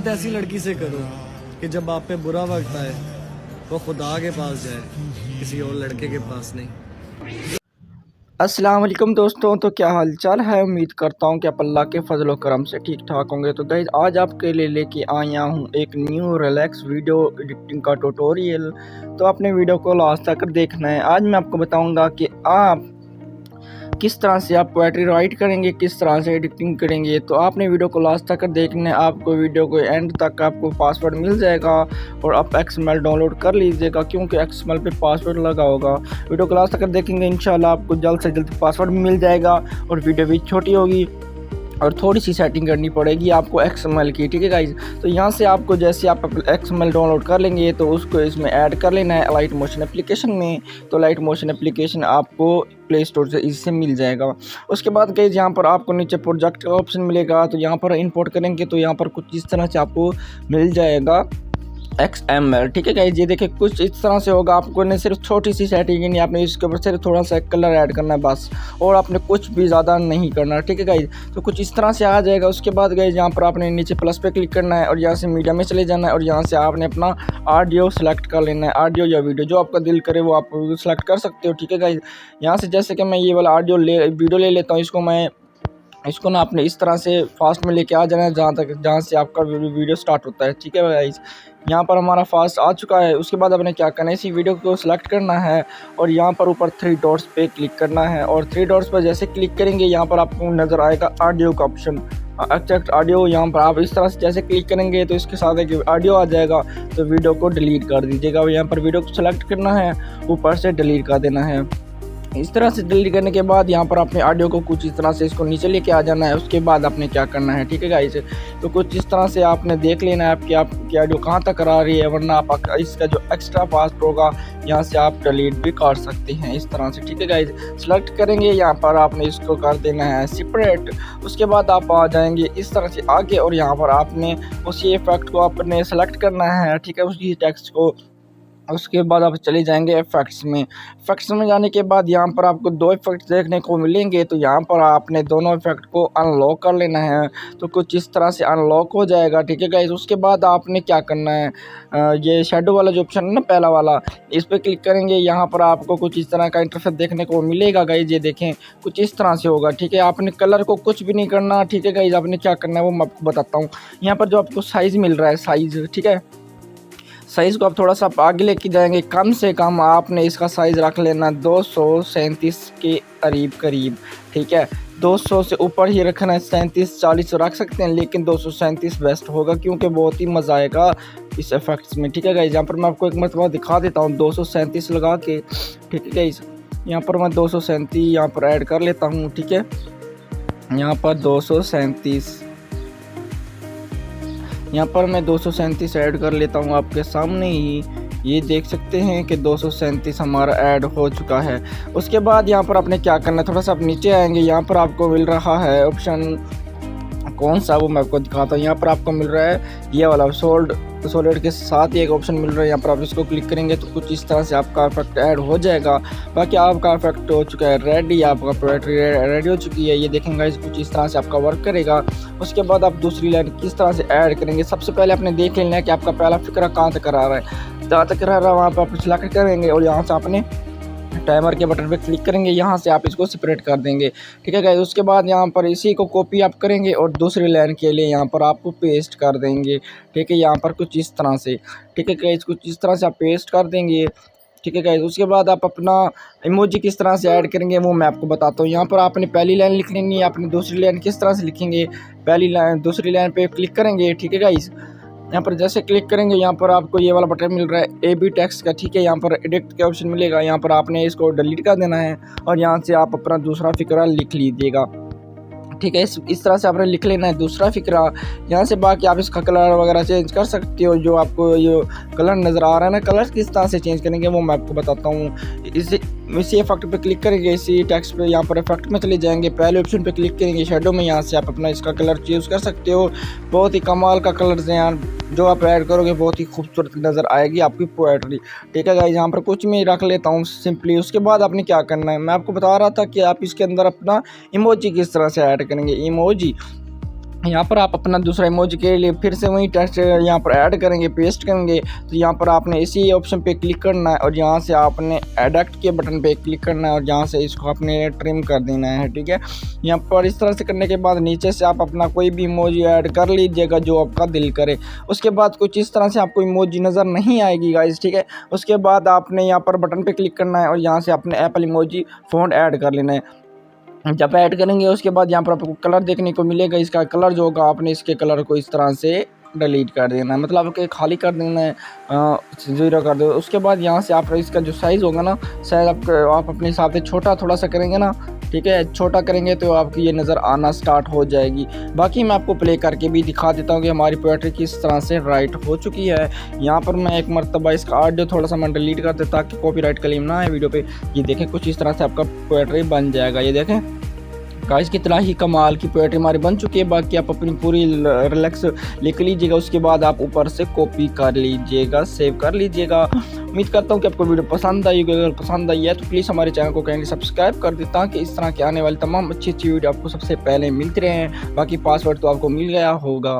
मोहब्बत ऐसी लड़की से करो कि जब आप पे बुरा वक्त आए वो खुदा के पास जाए, किसी और लड़के के पास नहीं। अस्सलाम वालेकुम दोस्तों, तो क्या हाल चाल है। उम्मीद करता हूँ कि आप अल्लाह के फजल व करम से ठीक ठाक होंगे। तो गाइस आज आपके लिए लेके आया हूँ एक न्यू रिलैक्स वीडियो एडिटिंग का ट्यूटोरियल। तो आपने वीडियो को लास्ट तक देखना है। आज मैं आपको बताऊँगा कि आप किस तरह से आप पोएट्री राइट करेंगे, किस तरह से एडिटिंग करेंगे। तो आपने वीडियो को लास्ट तक देखना है। आपको वीडियो को एंड तक आपको पासवर्ड मिल जाएगा और आप XML डाउनलोड कर लीजिएगा, क्योंकि XML पे पासवर्ड लगा होगा। वीडियो को लास्ट तक देखेंगे, इंशाल्लाह आपको जल्द से जल्द पासवर्ड मिल जाएगा। और वीडियो भी छोटी होगी और थोड़ी सी सेटिंग करनी पड़ेगी आपको XML की, ठीक है गाइज। तो यहाँ से आपको जैसे आप XML डाउनलोड कर लेंगे तो उसको इसमें ऐड कर लेना है लाइट मोशन एप्लीकेशन में। तो लाइट मोशन एप्लीकेशन आपको प्ले स्टोर से इससे मिल जाएगा। उसके बाद गाइज यहाँ पर आपको नीचे प्रोजेक्ट का ऑप्शन मिलेगा। तो यहाँ पर इंपोर्ट करेंगे तो यहाँ पर कुछ इस तरह से आपको मिल जाएगा XML, ठीक है गाइज। ये देखिए कुछ इस तरह से होगा। आपको ने सिर्फ छोटी सी सेटिंग नहीं, आपने इसके ऊपर सिर्फ थोड़ा सा कलर ऐड करना है बस, और आपने कुछ भी ज़्यादा नहीं करना, ठीक है गाइज। तो कुछ इस तरह से आ जाएगा। उसके बाद गाइज यहाँ पर आपने नीचे प्लस पे क्लिक करना है और यहाँ से मीडिया में चले जाना है और यहाँ से आपने अपना ऑडियो सेलेक्ट कर लेना है। ऑडियो या वीडियो जो आपका दिल करे वो आप सेलेक्ट कर सकते हो, ठीक है गाइज। यहाँ से जैसे कि मैं ये वाला वीडियो ले लेता हूँ, इसको ना आपने इस तरह से फास्ट में लेके आ जाना है जहाँ से आपका वीडियो स्टार्ट होता है, ठीक है गाइस। यहाँ पर हमारा फास्ट आ चुका है। उसके बाद आपने क्या करना है, इसी वीडियो को सिलेक्ट करना है और यहाँ पर ऊपर 3 डॉट्स पे क्लिक करना है। और 3 डॉट्स पर जैसे क्लिक करेंगे यहाँ पर आपको नज़र आएगा ऑडियो का ऑप्शन, एक्सट्रैक्ट ऑडियो। यहाँ पर आप इस तरह से जैसे क्लिक करेंगे तो इसके साथ एक ऑडियो आ जाएगा। तो वीडियो को डिलीट कर दीजिएगा। यहाँ पर वीडियो को सिलेक्ट करना है, ऊपर से डिलीट कर देना है। इस तरह से डिलीट करने के बाद यहाँ पर अपने ऑडियो को कुछ इस तरह से इसको नीचे लेके आ जाना है। उसके बाद आपने क्या करना है, ठीक है गाइस। तो कुछ इस तरह से आपने देख लेना है आपकी ऑडियो कहाँ तक आ रही है, वरना आप इसका जो एक्स्ट्रा फास्ट होगा यहाँ से आप डिलीट भी कर सकते हैं इस तरह से, ठीक है गाइस। सेलेक्ट करेंगे यहाँ पर आपने इसको कर देना है सेपरेट। उसके बाद आप आ जाएंगे इस तरह से आगे और यहाँ पर आपने उसी इफेक्ट को आपने सेलेक्ट करना है, ठीक है, उसी टेक्स्ट को। उसके बाद आप चले जाएंगे इफेक्ट्स में जाने के बाद यहाँ पर आपको 2 इफेक्ट्स देखने को मिलेंगे। तो यहाँ पर आपने दोनों इफेक्ट को अनलॉक कर लेना है। तो कुछ इस तरह से अनलॉक हो जाएगा, ठीक है गाइस। उसके बाद आपने क्या करना है, ये शेडो वाला जो ऑप्शन है ना पहला वाला, इस पर क्लिक करेंगे। यहाँ पर आपको कुछ इस तरह का इंटरफेस देखने को मिलेगा गाइस। ये देखें कुछ इस तरह से होगा, ठीक है। आपने कलर को कुछ भी नहीं करना, ठीक है गाइस। आपने क्या करना है वो मैं आपको बताता हूँ। यहाँ पर जो आपको साइज़ मिल रहा है, साइज़, ठीक है, साइज़ को आप थोड़ा सा आगे लेके जाएंगे। कम से कम आपने इसका साइज़ रख लेना 237 के करीब, ठीक है। 200 से ऊपर ही रखना है, 37-40 रख सकते हैं, लेकिन 237 बेस्ट होगा क्योंकि बहुत ही मज़ा आएगा इस इफेक्ट्स में, ठीक है गाइस। यहाँ पर मैं आपको एक मरतबा दिखा देता हूँ 237 लगा के, ठीक है गाइस। यहाँ पर मैं 237 यहाँ पर ऐड कर लेता हूँ, ठीक है। यहाँ पर 237 यहाँ पर मैं 237 ऐड कर लेता हूँ आपके सामने ही। ये देख सकते हैं कि 237 हमारा ऐड हो चुका है। उसके बाद यहाँ पर आपने क्या करना है, थोड़ा सा आप नीचे आएंगे। यहाँ पर आपको मिल रहा है ऑप्शन, कौन सा वो मैं आपको दिखाता हूँ। यहाँ पर आपको मिल रहा है ये वाला सॉलिड के साथ ही एक ऑप्शन मिल रहा है। यहाँ पर आप इसको क्लिक करेंगे तो कुछ इस तरह से आपका इफेक्ट ऐड हो जाएगा। बाकी आपका इफेक्ट हो चुका है रेडी, आपका पोएट्री रेडी हो चुकी है। ये देखेंगे इस कुछ इस तरह से आपका वर्क करेगा। उसके बाद आप दूसरी लाइन किस तरह से ऐड करेंगे, सबसे पहले आपने देख लेना है कि आपका पहला फिक्रा कहाँ तक आ रहा है। जहाँ तक रह रहा है वहाँ पर आप सिलेक्ट करेंगे और यहाँ से आपने टाइमर के बटन पे क्लिक करेंगे। यहाँ से आप इसको सेपरेट कर देंगे, ठीक है गाइस। उसके बाद यहाँ पर इसी को कॉपी आप करेंगे और दूसरी लाइन के लिए यहाँ पर आपको पेस्ट कर देंगे, ठीक है। यहाँ पर कुछ इस तरह से, ठीक है गाइस, कुछ इस तरह से आप पेस्ट कर देंगे, ठीक है गाइस। उसके बाद आप अपना इमोजी किस तरह से ऐड करेंगे वो मैं आपको बताता हूँ। यहाँ पर आपने पहली लाइन लिख लेनी है, आपने दूसरी लाइन किस तरह से लिखेंगे, दूसरी लाइन पे क्लिक करेंगे, ठीक है गाइस। यहाँ पर जैसे क्लिक करेंगे यहाँ पर आपको ये वाला बटन मिल रहा है AB टेक्स्ट का, ठीक है। यहाँ पर एडिट का ऑप्शन मिलेगा। यहाँ पर आपने इसको डिलीट कर देना है और यहाँ से आप अपना दूसरा फिक्रा लिख लीजिएगा, ठीक है। इस तरह से आपने लिख लेना है दूसरा फिक्रा। यहाँ से बाकी आप इसका कलर वगैरह चेंज कर सकते हो। जो आपको ये कलर नज़र आ रहा है ना, कलर किस तरह से चेंज करेंगे वो मैं आपको बताता हूँ। इसी इफेक्ट पे क्लिक करेंगे, इसी टेक्स्ट पे यहाँ पर इफेक्ट में चले जाएंगे, पहले ऑप्शन पे क्लिक करेंगे शेडो में। यहाँ से आप अपना इसका कलर चूज़ कर सकते हो। बहुत ही कमाल का कलर्स हैं यार, जो आप ऐड करोगे बहुत ही खूबसूरत नज़र आएगी आपकी पोएट्री, ठीक है गाइस। यहाँ पर कुछ मैं रख लेता हूँ सिंपली। उसके बाद आपने क्या करना है, मैं आपको बता रहा था कि आप इसके अंदर अपना इमोजी किस तरह से ऐड करेंगे। इमोजी यहाँ पर आप अपना दूसरा इमोजी के लिए फिर से वही टेक्स्ट यहाँ पर ऐड करेंगे, पेस्ट करेंगे। तो यहाँ पर आपने इसी ऑप्शन पे क्लिक करना है और यहाँ से आपने एडिट के बटन पे क्लिक करना है और यहाँ से इसको आपने ट्रिम कर देना है, ठीक है। यहाँ पर इस तरह से करने के बाद नीचे से आप अपना कोई भी इमोजी ऐड कर लीजिएगा जो आपका दिल करे। उसके बाद कुछ इस तरह से आपको इमोजी नज़र नहीं आएगी गाइस, ठीक है। उसके बाद आपने यहाँ पर बटन पे क्लिक करना है और यहाँ से अपने एप्पल इमोजी फ़ॉन्ट ऐड कर लेना है। जब ऐड करेंगे उसके बाद यहाँ पर आपको कलर देखने को मिलेगा। इसका कलर जो होगा आपने इसके कलर को इस तरह से डिलीट कर देना है, मतलब आपके खाली कर देना है, 0 कर दो। उसके बाद यहाँ से आप इसका जो साइज़ होगा ना, साइज़ आप अपने हिसाब से छोटा थोड़ा सा करेंगे ना, ठीक है। छोटा करेंगे तो आपकी ये नज़र आना स्टार्ट हो जाएगी। बाकी मैं आपको प्ले करके भी दिखा देता हूँ कि हमारी पोएट्री किस तरह से राइट हो चुकी है। यहाँ पर मैं एक मरतबा इसका ऑडियो थोड़ा सा मैं डिलीट कर देता ताकि कॉपीराइट क्लेम ना आए वीडियो पे। ये देखें कुछ इस तरह से आपका पोएट्री बन जाएगा। ये देखें गाइस कितना ही कमाल की पोएट्री हमारी बन चुकी है। बाकी आप अपनी पूरी रिलैक्स लिख लीजिएगा, उसके बाद आप ऊपर से कॉपी कर लीजिएगा, सेव कर लीजिएगा। उम्मीद करता हूँ कि आपको वीडियो पसंद आई होगी। अगर पसंद आई है तो प्लीज़ हमारे चैनल को काइंडली सब्सक्राइब कर दें ताकि इस तरह के आने वाली तमाम अच्छी वीडियो आपको सबसे पहले मिलती रहें। बाकी पासवर्ड तो आपको मिल गया होगा।